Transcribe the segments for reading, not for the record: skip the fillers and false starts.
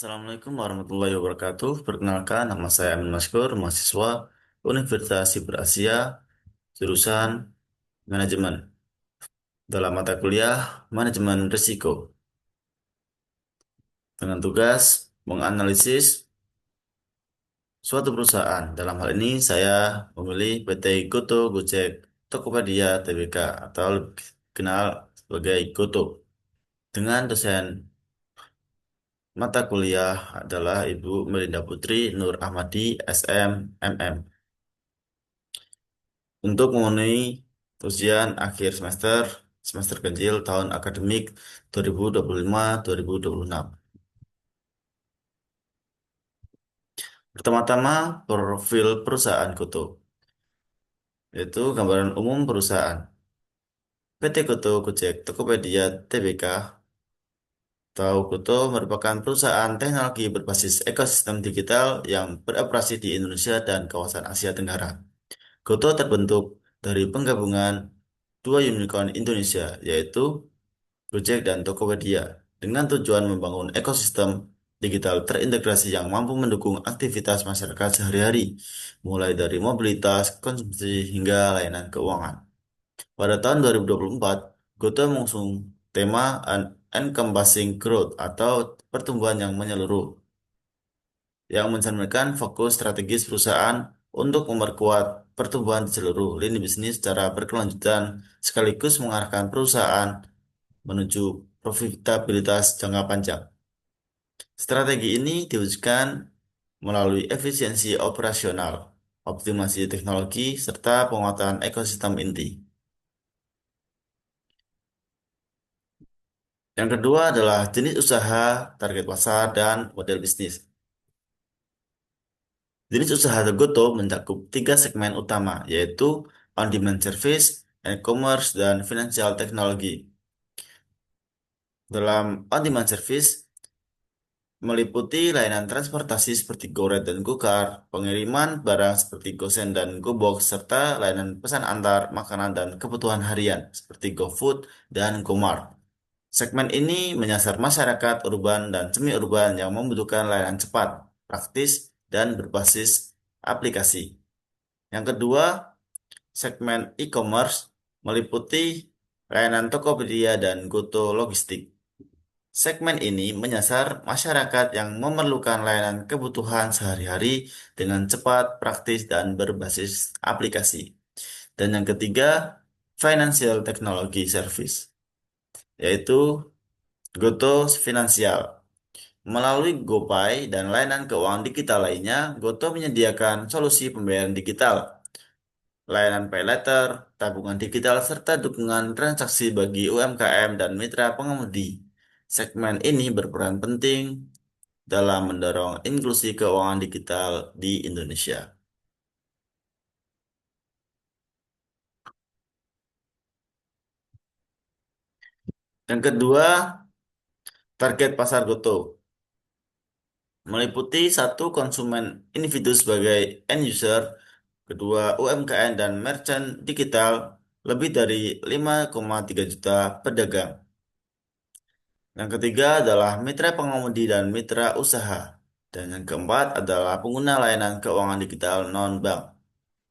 Assalamualaikum warahmatullahi wabarakatuh. Perkenalkan, nama saya Amin Maskur, mahasiswa Universitas Siber Asia, jurusan Manajemen, dalam mata kuliah Manajemen Risiko, dengan tugas menganalisis suatu perusahaan. Dalam hal ini, saya memilih PT Goto Gojek Tokopedia Tbk atau lebih dikenal sebagai Goto, dengan dosen mata kuliah adalah Ibu Melinda Putri Nur Ahmadi SM MM. Untuk memenuhi ujian akhir semester ganjil tahun akademik 2025-2026. Pertama-tama, profil perusahaan Goto, yaitu gambaran umum perusahaan. PT Goto Gojek Tokopedia Tbk atau Goto merupakan perusahaan teknologi berbasis ekosistem digital yang beroperasi di Indonesia dan kawasan Asia Tenggara. Goto terbentuk dari penggabungan dua unicorn Indonesia, yaitu Gojek dan Tokopedia, dengan tujuan membangun ekosistem digital terintegrasi yang mampu mendukung aktivitas masyarakat sehari-hari, mulai dari mobilitas, konsumsi, hingga layanan keuangan. Pada tahun 2024, Goto mengusung tema Encompassing Growth atau pertumbuhan yang menyeluruh, yang mencerminkan fokus strategis perusahaan untuk memperkuat pertumbuhan di seluruh lini bisnis secara berkelanjutan, sekaligus mengarahkan perusahaan menuju profitabilitas jangka panjang. Strategi ini diwujudkan melalui efisiensi operasional, optimasi teknologi, serta penguatan ekosistem inti. Yang kedua adalah jenis usaha, target pasar, dan model bisnis. Jenis usaha Goto mencakup tiga segmen utama, yaitu on-demand service, e-commerce, dan financial technology. Dalam on-demand service, meliputi layanan transportasi seperti GoRide dan GoCar, pengiriman barang seperti GoSend dan GoBox, serta layanan pesan antar makanan dan kebutuhan harian seperti GoFood dan GoMart. Segmen ini menyasar masyarakat urban dan semi-urban yang membutuhkan layanan cepat, praktis, dan berbasis aplikasi. Yang kedua, segmen e-commerce meliputi layanan Tokopedia dan Goto Logistik. Segmen ini menyasar masyarakat yang memerlukan layanan kebutuhan sehari-hari dengan cepat, praktis, dan berbasis aplikasi. Dan yang ketiga, Financial Technology Service, yaitu Goto Finansial. Melalui GoPay dan layanan keuangan digital lainnya, Goto menyediakan solusi pembayaran digital, layanan pay later, tabungan digital, serta dukungan transaksi bagi UMKM dan mitra pengemudi. Segmen ini berperan penting dalam mendorong inklusi keuangan digital di Indonesia. Yang kedua, target pasar Goto meliputi satu konsumen individu sebagai end user, kedua UMKM dan merchant digital, lebih dari 5,3 juta pedagang. Yang ketiga adalah mitra pengemudi dan mitra usaha. Dan yang keempat adalah pengguna layanan keuangan digital non-bank.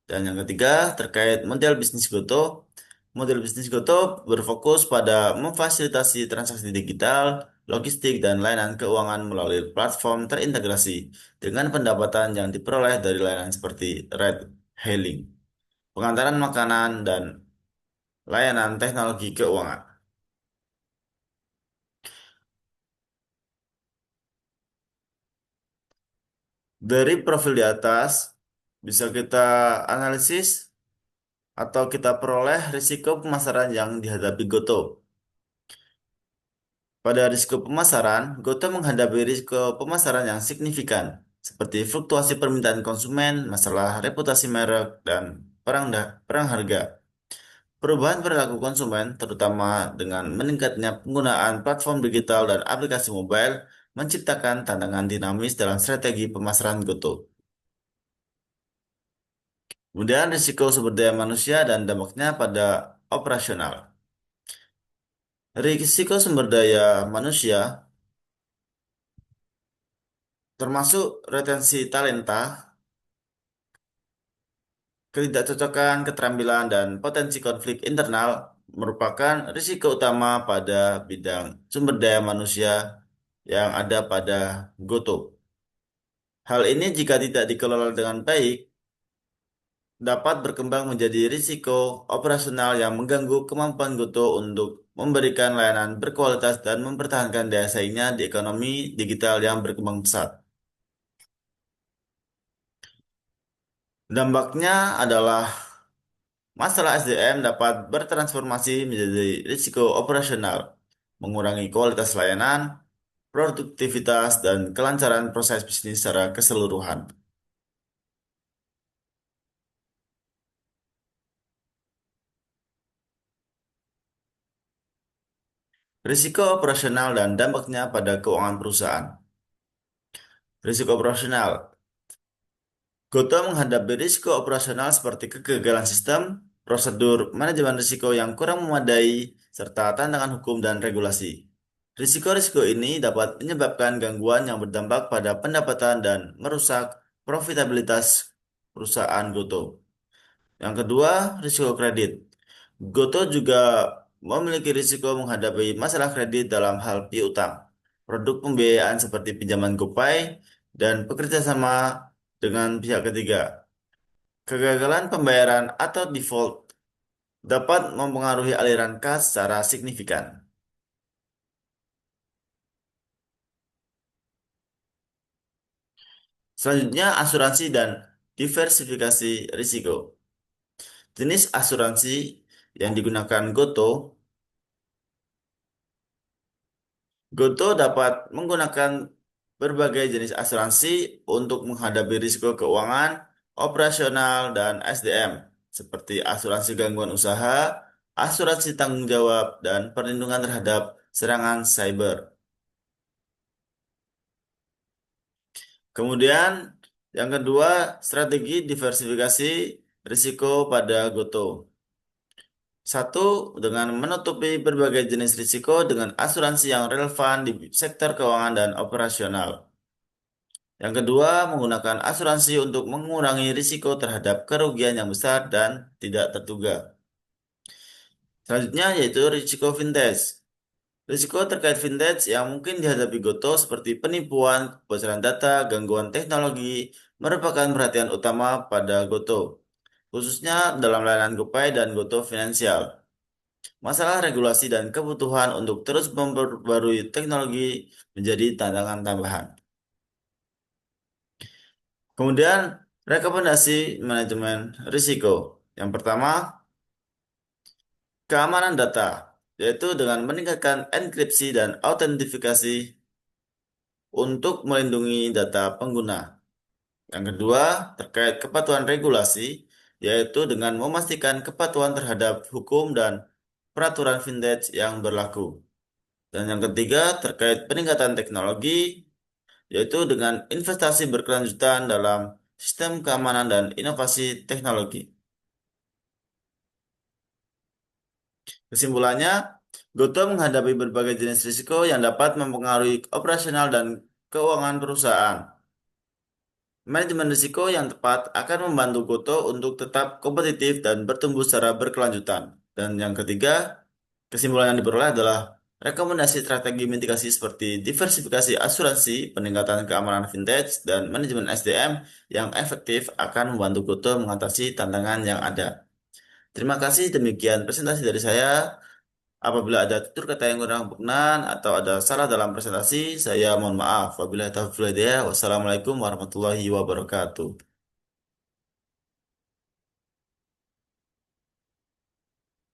Dan yang ketiga terkait model bisnis Goto. Model bisnis Goto berfokus pada memfasilitasi transaksi digital, logistik, dan layanan keuangan melalui platform terintegrasi dengan pendapatan yang diperoleh dari layanan seperti ride hailing, pengantaran makanan, dan layanan teknologi keuangan. Dari profil di atas, bisa kita analisis atau kita peroleh risiko pemasaran yang dihadapi Goto. Pada risiko pemasaran, Goto menghadapi risiko pemasaran yang signifikan, seperti fluktuasi permintaan konsumen, masalah reputasi merek, dan perang harga. Perubahan perilaku konsumen, terutama dengan meningkatnya penggunaan platform digital dan aplikasi mobile, menciptakan tantangan dinamis dalam strategi pemasaran Goto. Kemudian risiko sumber daya manusia dan dampaknya pada operasional. Risiko sumber daya manusia termasuk retensi talenta, ketidakcocokan keterampilan, dan potensi konflik internal merupakan risiko utama pada bidang sumber daya manusia yang ada pada Goto. Hal ini jika tidak dikelola dengan baik, dapat berkembang menjadi risiko operasional yang mengganggu kemampuan Goto untuk memberikan layanan berkualitas dan mempertahankan daya saingnya di ekonomi digital yang berkembang pesat. Dampaknya adalah masalah SDM dapat bertransformasi menjadi risiko operasional, mengurangi kualitas layanan, produktivitas, dan kelancaran proses bisnis secara keseluruhan. Risiko operasional dan dampaknya pada keuangan perusahaan. Risiko operasional. Goto menghadapi risiko operasional seperti kegagalan sistem, prosedur, manajemen risiko yang kurang memadai, serta tantangan hukum dan regulasi. Risiko-risiko ini dapat menyebabkan gangguan yang berdampak pada pendapatan dan merusak profitabilitas perusahaan Goto. Yang kedua, risiko kredit. Goto juga memiliki risiko menghadapi masalah kredit dalam hal piutang, produk pembiayaan seperti pinjaman GoPay, dan bekerja sama dengan pihak ketiga. Kegagalan pembayaran atau default dapat mempengaruhi aliran kas secara signifikan. Selanjutnya, asuransi dan diversifikasi risiko. Jenis asuransi yang digunakan Goto dapat menggunakan berbagai jenis asuransi untuk menghadapi risiko keuangan, operasional, dan SDM, seperti asuransi gangguan usaha, asuransi tanggung jawab, dan perlindungan terhadap serangan cyber. Kemudian, yang kedua, strategi diversifikasi risiko pada Goto. Satu, dengan menutupi berbagai jenis risiko dengan asuransi yang relevan di sektor keuangan dan operasional. Yang kedua, menggunakan asuransi untuk mengurangi risiko terhadap kerugian yang besar dan tidak terduga. Selanjutnya yaitu risiko vintage. Risiko terkait vintage yang mungkin dihadapi Goto seperti penipuan, kebocoran data, gangguan teknologi merupakan perhatian utama pada Goto, khususnya dalam layanan GoPay dan Goto Finansial. Masalah regulasi dan kebutuhan untuk terus memperbarui teknologi menjadi tantangan tambahan. Kemudian, rekomendasi manajemen risiko. Yang pertama, keamanan data, yaitu dengan meningkatkan enkripsi dan autentifikasi untuk melindungi data pengguna. Yang kedua, terkait kepatuhan regulasi, yaitu dengan memastikan kepatuhan terhadap hukum dan peraturan vintage yang berlaku. Dan yang ketiga, terkait peningkatan teknologi, yaitu dengan investasi berkelanjutan dalam sistem keamanan dan inovasi teknologi. Kesimpulannya, Goto menghadapi berbagai jenis risiko yang dapat mempengaruhi operasional dan keuangan perusahaan. Manajemen risiko yang tepat akan membantu Goto untuk tetap kompetitif dan bertumbuh secara berkelanjutan. Dan yang ketiga, kesimpulan yang diperoleh adalah rekomendasi strategi mitigasi seperti diversifikasi asuransi, peningkatan keamanan vintage, dan manajemen SDM yang efektif akan membantu Goto mengatasi tantangan yang ada. Terima kasih, demikian presentasi dari saya. Apabila ada tutur kata yang kurang berkenan atau ada salah dalam presentasi, saya mohon maaf. Wabillahi taufiq wal hidayah. Wassalamualaikum warahmatullahi wabarakatuh.